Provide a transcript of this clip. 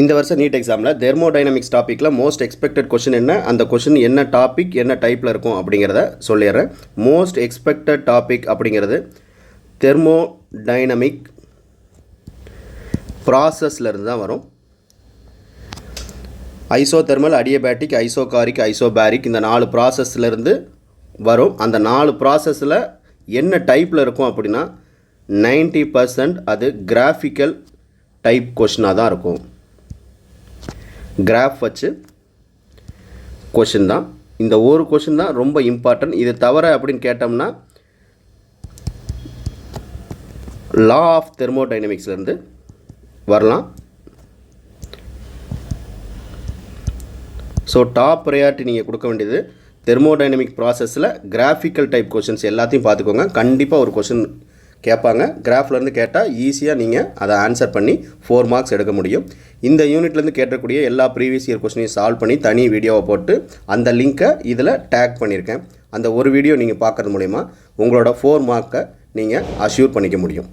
இந்த வருஷம் நீட் எக்ஸாமில் தெர்மோடைனமிக்ஸ் டாப்பிக்கில் மோஸ்ட் எக்ஸ்பெக்டட் கொஷின் என்ன, அந்த கொஷின் என்ன டாபிக் என்ன டைப்பில் இருக்கும் அப்படிங்கிறத சொல்லிடுறேன். மோஸ்ட் எக்ஸ்பெக்டட் டாபிக் அப்படிங்கிறது தெர்மோடைனமிக் ப்ராசஸ்லேருந்து தான் வரும். ஐசோதெர்மல், அடியபேட்டிக், ஐசோகாரிக், ஐசோபேரிக் இந்த 4 ப்ராசஸ்லேருந்து வரும். அந்த 4 ப்ராசஸில் என்ன டைப்பில் இருக்கும் அப்படின்னா 90% அது கிராஃபிக்கல் டைப் கொஷினாக தான் இருக்கும். கிராஃப் வச்சு கொஷின் தான். இந்த ஒரு கொஷின் தான் ரொம்ப இம்பார்ட்டன்ட். இது தவிர அப்படின்னு கேட்டோம்னா லா ஆஃப் தெர்மோடைனமிக்ஸ்லேருந்து வரலாம். ஸோ டாப் ப்ரையாரிட்டி நீங்கள் கொடுக்க வேண்டியது தெர்மோடைனமிக் ப்ராசஸில் கிராஃபிக்கல் டைப் கொஷின்ஸ் எல்லாத்தையும் பார்த்துக்கோங்க. கண்டிப்பாக ஒரு கொஷின் கேட்பாங்க. கிராஃப்லேருந்து கேட்டால் ஈஸியாக நீங்கள் அதை ஆன்சர் பண்ணி 4 மார்க்ஸ் எடுக்க முடியும். இந்த யூனிட்லேருந்து கேட்டக்கூடிய எல்லா ப்ரீவியஸ் இயர் கொஸ்டினையும் சால்வ் பண்ணி தனி வீடியோவை போட்டு அந்த லிங்க்கை இதில் டேக் பண்ணியிருக்கேன். அந்த ஒரு வீடியோ நீங்கள் பார்க்குறது மூலிமா உங்களோட 4 மார்க்கை நீங்கள் அஷ்யூர் பண்ணிக்க முடியும்.